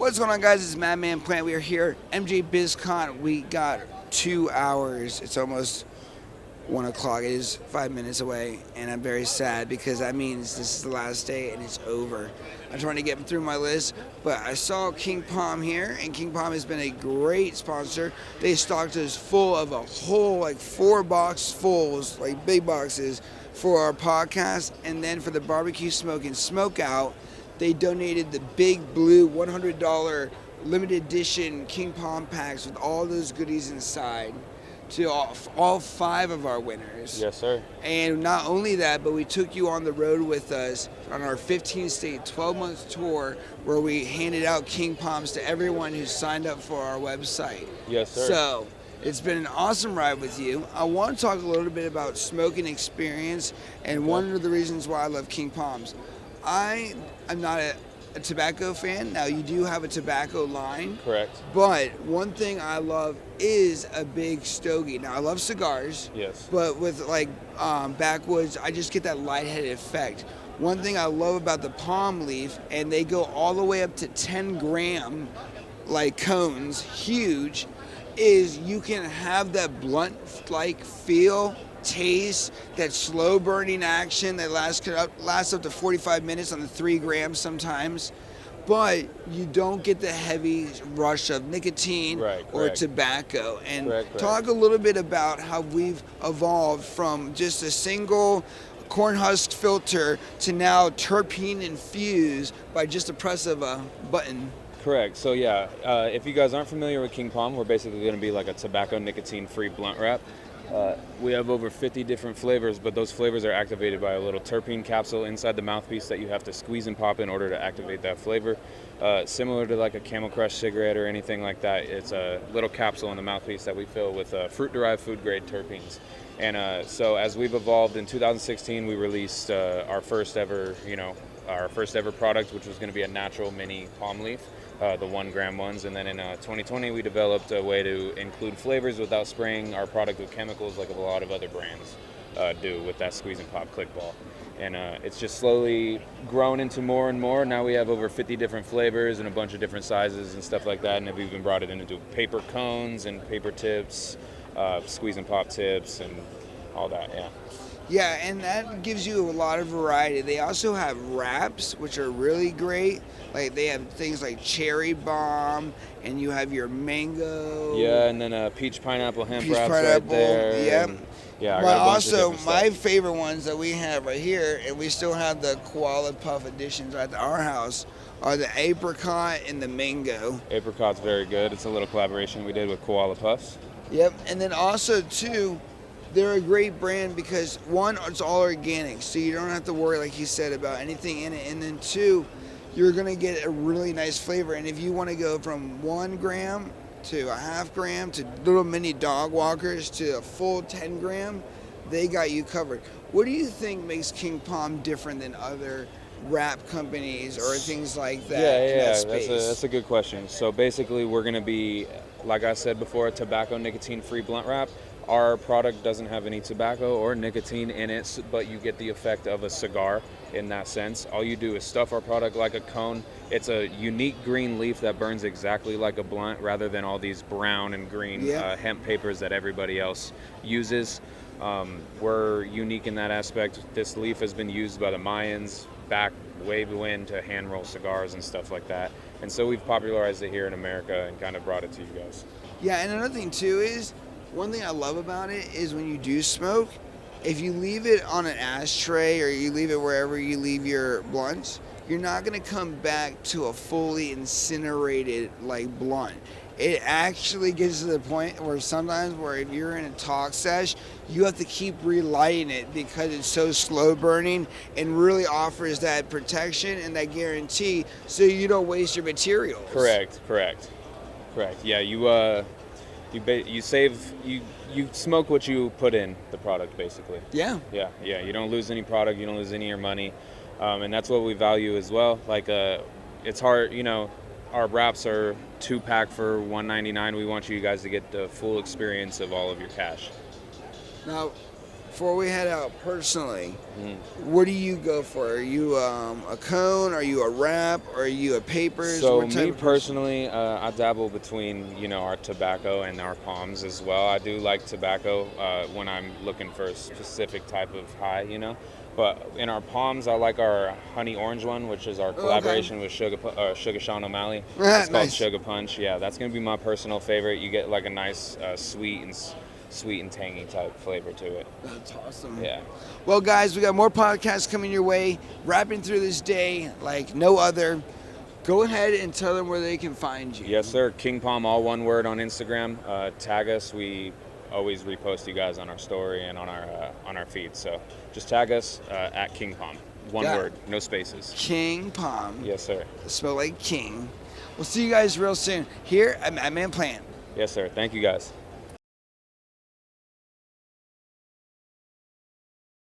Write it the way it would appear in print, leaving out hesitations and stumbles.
What's going on, guys? It's MadMan Plant. We are here, MJ BizCon. We got 2 hours. It's almost 1 o'clock. It is 5 minutes away, and I'm very sad because that means this is the last day and it's over. I'm trying to get through my list, but I saw King Palm here, and King Palm has been a great sponsor. They stocked us full of a whole, like 4 box fulls, like big boxes, for our podcast, and then for the barbecue smoke and smoke out, they donated the big blue $100 limited edition King Palm packs with all those goodies inside to all 5 of our winners. Yes, sir. And not only that, but we took you on the road with us on our 15-state, 12-month tour where we handed out King Palms to everyone who signed up for our website. Yes, sir. So it's been an awesome ride with you. I want to talk a little bit about smoking experience and one of the reasons why I love King Palms. I am not a tobacco fan. Now, you do have a tobacco line. Correct. But one thing I love is a big stogie. Now, I love cigars. Yes. But with like backwoods, I just get that lightheaded effect. One thing I love about the palm leaf, and they go all the way up to 10 gram like cones, huge, is you can have that blunt-like feel, taste, that slow burning action that lasts up to 45 minutes on the 3 grams sometimes, but you don't get the heavy rush of nicotine or tobacco. And talk a little bit about how we've evolved from just a single corn husk filter to now terpene infused by just a press of a button. Correct. So yeah, if you guys aren't familiar with King Palm, we're basically going to be like a tobacco nicotine-free blunt wrap. We have over 50 different flavors, but those flavors are activated by a little terpene capsule inside the mouthpiece that you have to squeeze and pop in order to activate that flavor. Similar to like a Camel Crush cigarette or anything like that, it's a little capsule in the mouthpiece that we fill with fruit-derived food-grade terpenes. And so as we've evolved, in 2016 we released our first ever product, which was going to be a natural mini palm leaf. The 1 gram ones, and then in 2020 we developed a way to include flavors without spraying our product with chemicals like a lot of other brands do with that squeeze and pop click ball. And it's just slowly grown into more and more. Now we have over 50 different flavors and a bunch of different sizes and stuff like that, and we've even brought it into paper cones and paper tips, squeeze and pop tips, and all that. Yeah, and that gives you a lot of variety. They also have wraps, which are really great. Like they have things like cherry bomb, and you have your mango. Yeah, and then peach pineapple hemp wraps right there. Yeah. Yeah, but also my favorite ones that we have right here, and we still have the koala puff editions at our house, are the apricot and the mango. Apricot's very good. It's a little collaboration we did with Koala Puffs. Yep, and then also too, they're a great brand because 1, it's all organic, so you don't have to worry, like you said, about anything in it. And then 2, you're gonna get a really nice flavor. And if you want to go from 1 gram to a half gram to little mini dog walkers to a full 10 gram, they got you covered. What do you think makes King Palm different than other wrap companies or things like that? That's a good question. So basically, we're gonna be, like I said before, a tobacco nicotine-free blunt wrap. Our product doesn't have any tobacco or nicotine in it, but you get the effect of a cigar in that sense. All you do is stuff our product like a cone. It's a unique green leaf that burns exactly like a blunt rather than all these brown and green hemp papers that everybody else uses. We're unique in that aspect. This leaf has been used by the Mayans back way when to hand roll cigars and stuff like that. And so we've popularized it here in America and kind of brought it to you guys. Yeah, and another thing too is, one thing I love about it is when you do smoke, if you leave it on an ashtray or you leave it wherever you leave your blunts, you're not going to come back to a fully incinerated like blunt. It actually gets to the point where sometimes where if you're in a talk sesh, you have to keep relighting it because it's so slow burning and really offers that protection and that guarantee so you don't waste your materials. Correct. Yeah, you smoke what you put in the product, basically. Yeah. You don't lose any product, you don't lose any of your money, and that's what we value as well. Like it's hard, our wraps are 2-pack for $1.99. We want you guys to get the full experience of all of your cash. Now, before we head out, personally, what do you go for? Are you a cone? Are you a wrap? Are you a papers? So What type me of person? personally, I dabble between our tobacco and our palms as well. I do like tobacco when I'm looking for a specific type of high. But in our palms, I like our honey orange one, which is our collaboration with Sugar Sean O'Malley. It's called Nice. Sugar Punch. Yeah, that's gonna be my personal favorite. You get like a nice sweet and tangy type flavor to it. That's awesome. Yeah. Well, guys, we got more podcasts coming your way. Wrapping through this day like no other. Go ahead and tell them where they can find you. Yes, sir. King Palm, all one word on Instagram. Tag us. We always repost you guys on our story and on our feed. So just tag us at King Palm. One word, no spaces. King Palm. Yes, sir. Spell like king. We'll see you guys real soon here at MadMan Plant. Yes, sir. Thank you, guys.